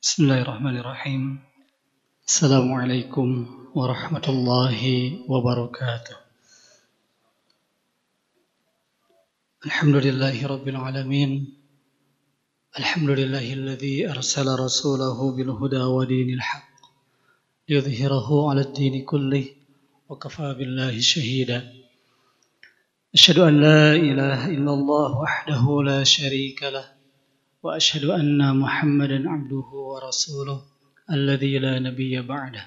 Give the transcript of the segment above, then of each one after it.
Bismillahirrahmanirrahim. Assalamualaikum warahmatullahi wabarakatuh. Alhamdulillahi rabbil alamin. Alhamdulillahilladzi arsala rasulahu bil huda wa dinil haqq liyudhhirahu 'alad dini kullih wa kafaa billahi shahida. Asyhadu an la ilaha illallah wahdahu la syarika lah wa asyhadu anna Muhammadan 'abduhu wa rasuluh alladzi la nabiyya ba'dah.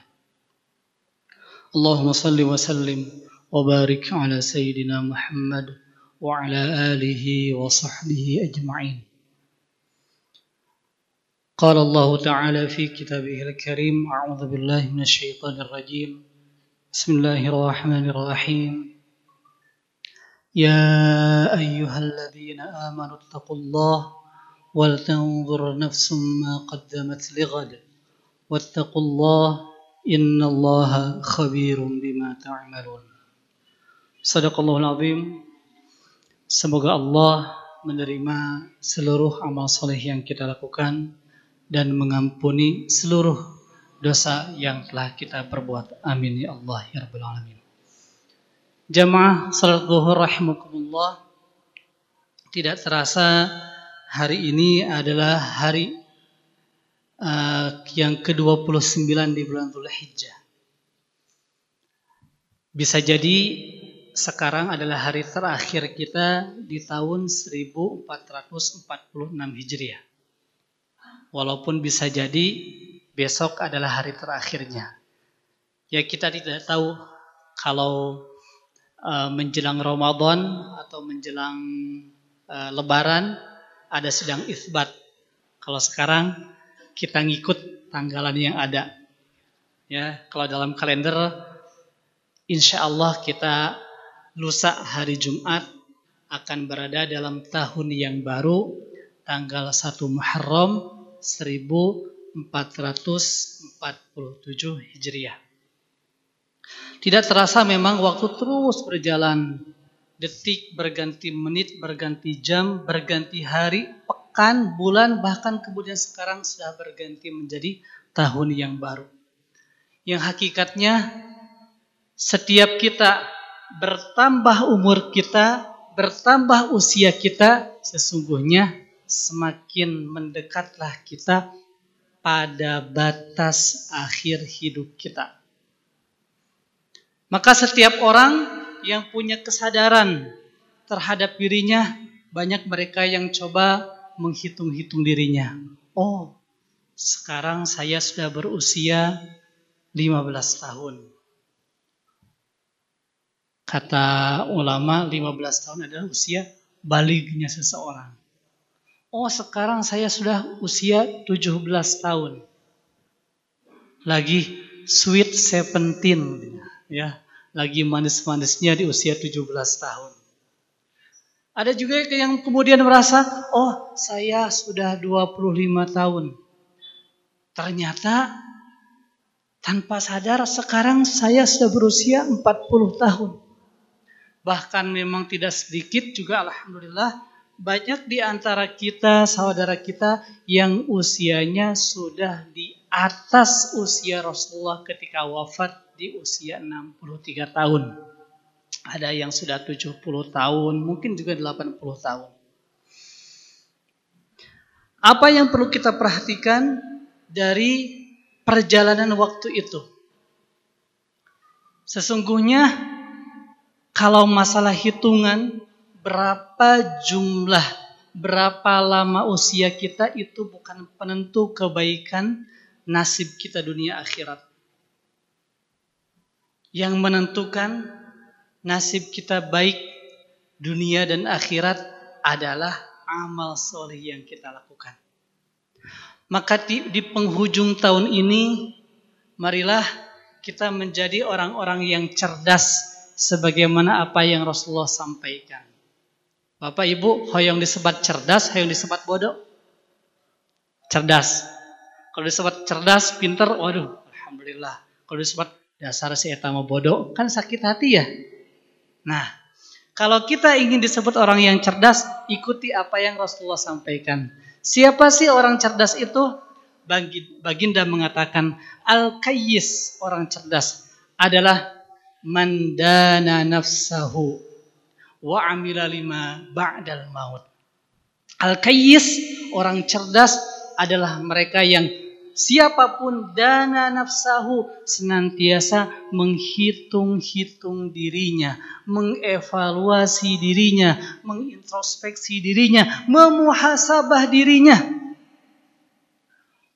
Allahumma salli wa sallim wa barik ala sayyidina Muhammad wa ala alihi wa sahbihi ajma'in. Qala Allah ta'ala fi kitabihil karim, a'udzu billahi minasy syaithanir rajim. Bismillahirrahmanirrahim. Ya ayyuhalladzina amanu taqullaha wal tanzur nafsum ma qaddamat lighad wattaqullaha innallaha khabirum bima ta'malun. Shadaqallahul azim. Semoga Allah menerima seluruh amal soleh yang kita lakukan dan mengampuni seluruh dosa yang telah kita perbuat. Amin ya Allah ya rabbal alamin. Jamaah salat zuhur rahimakumullah. Tidak terasa hari ini adalah hari yang ke-29 di bulan Dzulhijjah. Bisa jadi sekarang adalah hari terakhir kita di tahun 1446 Hijriah. Walaupun bisa jadi besok adalah hari terakhirnya. Ya kita tidak tahu kalau menjelang Ramadan atau menjelang Lebaran ada sidang isbat. Kalau sekarang kita ngikut tanggalan yang ada. Ya, kalau dalam kalender insya Allah kita lusa hari Jumat akan berada dalam tahun yang baru tanggal 1 Muharram 1447 Hijriah. Tidak terasa memang waktu terus berjalan. Detik berganti menit, berganti jam, berganti hari, pekan, bulan, bahkan kemudian sekarang sudah berganti menjadi tahun yang baru. Yang hakikatnya setiap kita bertambah umur kita, bertambah usia kita, sesungguhnya semakin mendekatlah kita pada batas akhir hidup kita. Maka setiap orang yang punya kesadaran terhadap dirinya, banyak mereka yang coba menghitung-hitung dirinya. Oh, sekarang saya sudah berusia 15 tahun. Kata ulama 15 tahun adalah usia balignya seseorang. Oh, sekarang saya sudah usia 17 tahun. Lagi sweet 17 ya. Lagi manis-manisnya di usia 17 tahun. Ada juga yang kemudian merasa, oh saya sudah 25 tahun. Ternyata tanpa sadar sekarang saya sudah berusia 40 tahun. Bahkan memang tidak sedikit juga alhamdulillah banyak di antara kita, saudara kita yang usianya sudah di atas usia Rasulullah ketika wafat di usia 63 tahun. Ada yang sudah 70 tahun, mungkin juga 80 tahun. Apa yang perlu kita perhatikan dari perjalanan waktu itu? Sesungguhnya kalau masalah hitungan berapa jumlah, berapa lama usia kita itu bukan penentu kebaikan nasib kita dunia akhirat. Yang menentukan nasib kita baik dunia dan akhirat adalah amal soleh yang kita lakukan. Maka di penghujung tahun ini, marilah kita menjadi orang-orang yang cerdas sebagaimana apa yang Rasulullah sampaikan. Bapak Ibu, hoyong disebat cerdas, hoyong disebat bodoh. Cerdas. Kalau disebat cerdas, pinter, waduh, alhamdulillah. Kalau disebat dasar si eta mah bodoh, kan sakit hati ya. Nah, kalau kita ingin disebut orang yang cerdas, ikuti apa yang Rasulullah sampaikan. Siapa sih orang cerdas itu? Baginda mengatakan al-qayyis, orang cerdas, adalah man dana nafsahu wa amila lima ba'dal maut. Al-qayyis, orang cerdas, adalah mereka yang siapapun dana nafsahu, senantiasa menghitung-hitung dirinya, mengevaluasi dirinya, mengintrospeksi dirinya, memuhasabah dirinya.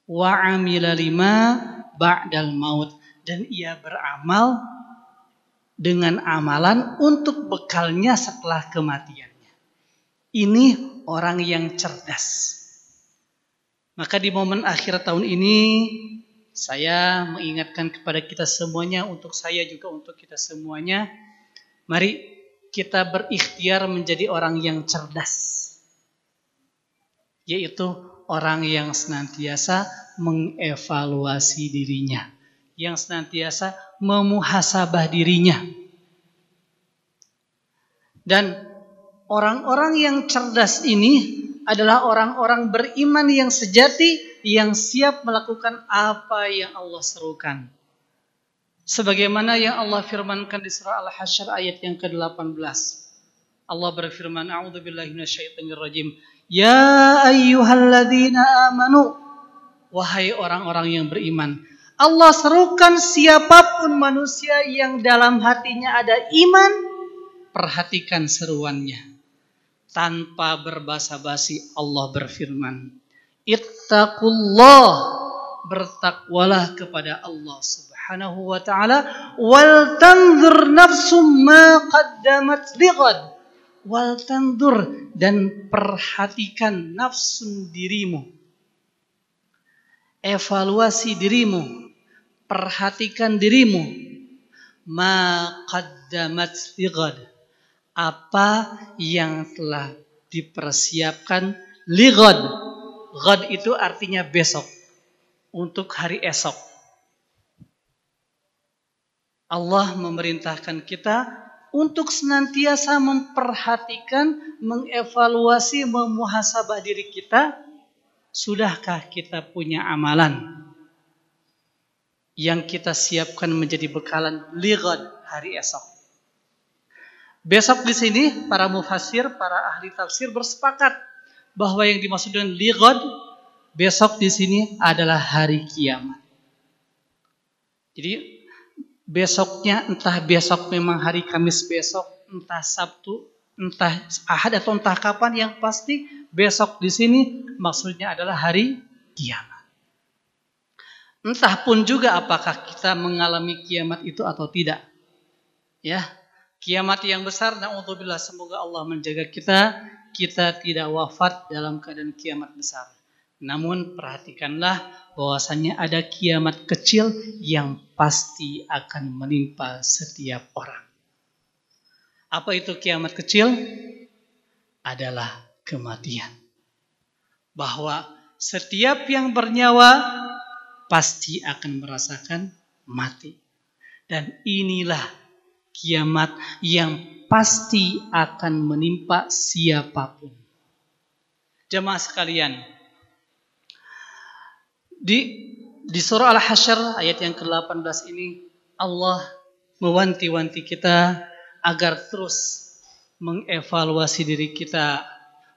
Wa amila lima ba'dal maut, dan ia beramal dengan amalan untuk bekalnya setelah kematiannya. Ini orang yang cerdas. Maka di momen akhir tahun ini saya mengingatkan kepada kita semuanya, untuk saya juga untuk kita semuanya, mari kita berikhtiar menjadi orang yang cerdas, yaitu orang yang senantiasa mengevaluasi dirinya, yang senantiasa memuhasabah dirinya. Dan orang-orang yang cerdas ini adalah orang-orang beriman yang sejati, yang siap melakukan apa yang Allah serukan. Sebagaimana yang Allah firmankan di surah Al-Hasyr ayat yang ke-18. Allah berfirman, a'udzubillahi minasyaitonirrajim. Ya ayyuhalladzina amanu, wahai orang-orang yang beriman. Allah serukan siapapun manusia yang dalam hatinya ada iman, perhatikan seruannya. Tanpa berbasa-basi Allah berfirman, ittaqullah, bertakwalah kepada Allah Subhanahu wa ta'ala, wal tanzur nafsum ma qaddamat lighad, wal tanzur, dan perhatikan nafsun dirimu, evaluasi dirimu, perhatikan dirimu, ma qaddamat lighad, apa yang telah dipersiapkan lighad. Ghad itu artinya besok, untuk hari esok. Allah memerintahkan kita untuk senantiasa memperhatikan, mengevaluasi, memuhasabah diri kita. Sudahkah kita punya amalan yang kita siapkan menjadi bekalan lighad, hari esok? Besok di sini para mufassir, para ahli tafsir bersepakat bahwa yang dimaksud dengan lighad besok di sini adalah hari kiamat. Jadi besoknya, entah besok memang hari Kamis besok, entah Sabtu, entah Ahad, atau entah kapan, yang pasti besok di sini maksudnya adalah hari kiamat. Entah pun juga apakah kita mengalami kiamat itu atau tidak. Ya, kiamat yang besar, na'udzubillah, semoga Allah menjaga kita tidak wafat dalam keadaan kiamat besar. Namun perhatikanlah bahwasannya ada kiamat kecil yang pasti akan menimpa setiap orang. Apa itu kiamat kecil? Adalah kematian. Bahwa setiap yang bernyawa pasti akan merasakan mati. Dan inilah kiamat yang pasti akan menimpa siapapun. Jemaah sekalian, di surah Al-Hasyr ayat yang ke-18 ini Allah mewanti-wanti kita agar terus mengevaluasi diri kita,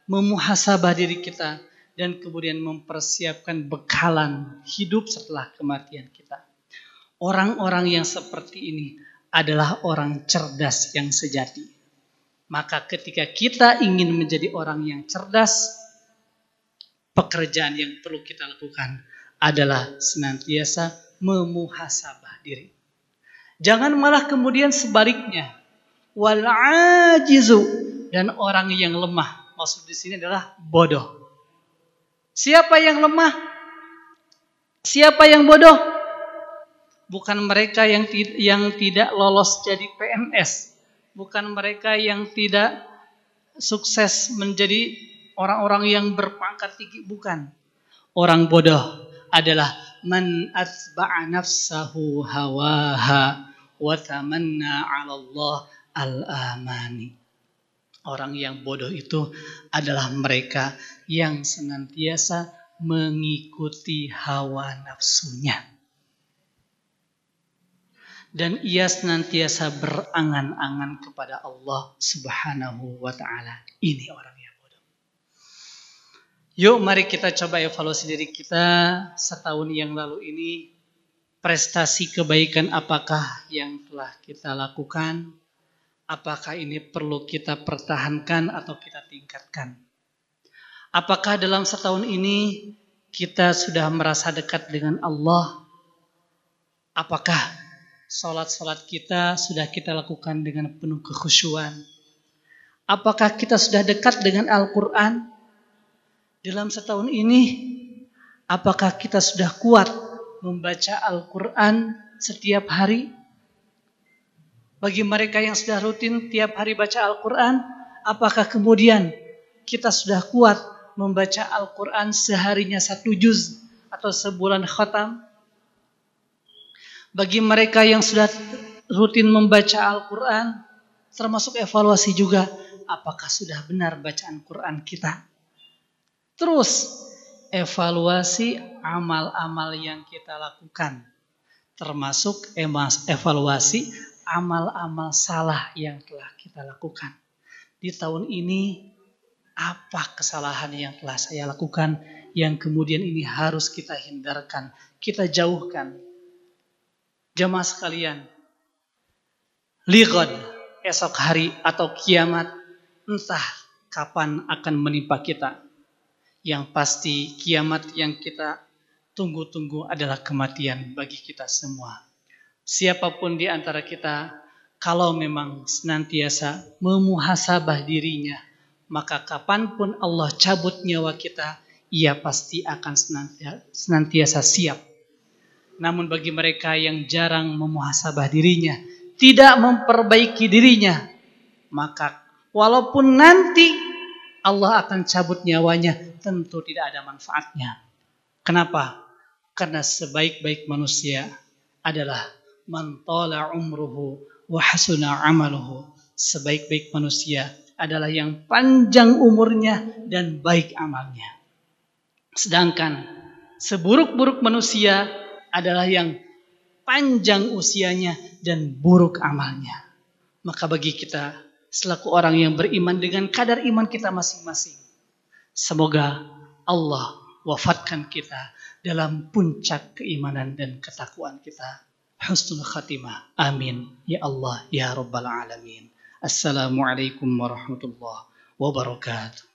memuhasabah diri kita, dan kemudian mempersiapkan bekalan hidup setelah kematian kita. Orang-orang yang seperti ini adalah orang cerdas yang sejati. Maka ketika kita ingin menjadi orang yang cerdas, pekerjaan yang perlu kita lakukan adalah senantiasa memuhasabah diri. Jangan malah kemudian sebaliknya. Wal ajizu, dan orang yang lemah. Maksud di sini adalah bodoh. Siapa yang lemah? Siapa yang bodoh? Bukan mereka yang tidak lolos jadi PNS, bukan mereka yang tidak sukses menjadi orang-orang yang berpangkat tinggi, bukan. Orang bodoh adalah man atba'a nafsahu hawaha wa tamanna 'ala Allah al-amani. Orang yang bodoh itu adalah mereka yang senantiasa mengikuti hawa nafsunya. Dan ia senantiasa berangan-angan kepada Allah Subhanahu wa ta'ala. Ini orang yang bodoh. Yuk mari kita coba evaluasi diri kita setahun yang lalu ini. Prestasi kebaikan apakah yang telah kita lakukan? Apakah ini perlu kita pertahankan atau kita tingkatkan? Apakah dalam setahun ini kita sudah merasa dekat dengan Allah? Apakah salat-salat kita sudah kita lakukan dengan penuh kekhusyuan? Apakah kita sudah dekat dengan Al-Quran? Dalam setahun ini, apakah kita sudah kuat membaca Al-Quran setiap hari? Bagi mereka yang sudah rutin tiap hari baca Al-Quran, apakah kemudian kita sudah kuat membaca Al-Quran seharinya 1 juz atau sebulan khatam? Bagi mereka yang sudah rutin membaca Al-Quran, termasuk evaluasi juga, apakah sudah benar bacaan Quran kita? Terus, evaluasi amal-amal yang kita lakukan, termasuk evaluasi amal-amal salah yang telah kita lakukan. Di tahun ini, apa kesalahan yang telah saya lakukan yang kemudian ini harus kita hindarkan, kita jauhkan? Jamaah sekalian, liqad, esok hari atau kiamat, entah kapan akan menimpa kita. Yang pasti kiamat yang kita tunggu-tunggu adalah kematian bagi kita semua. Siapapun di antara kita, kalau memang senantiasa memuhasabah dirinya, maka kapanpun Allah cabut nyawa kita, ia pasti akan senantiasa siap. Namun bagi mereka yang jarang memuhasabah dirinya, tidak memperbaiki dirinya, maka walaupun nanti Allah akan cabut nyawanya, tentu tidak ada manfaatnya. Kenapa? Karena sebaik-baik manusia adalah man tala umruhu wa hasuna amaluhu. Sebaik-baik manusia adalah yang panjang umurnya dan baik amalnya. Sedangkan seburuk-buruk manusia adalah yang panjang usianya dan buruk amalnya. Maka bagi kita selaku orang yang beriman dengan kadar iman kita masing-masing, semoga Allah wafatkan kita dalam puncak keimanan dan ketakwaan kita. Husnul khatimah. Amin. Ya Allah, ya Rabbal Alamin. Assalamualaikum warahmatullahi wabarakatuh.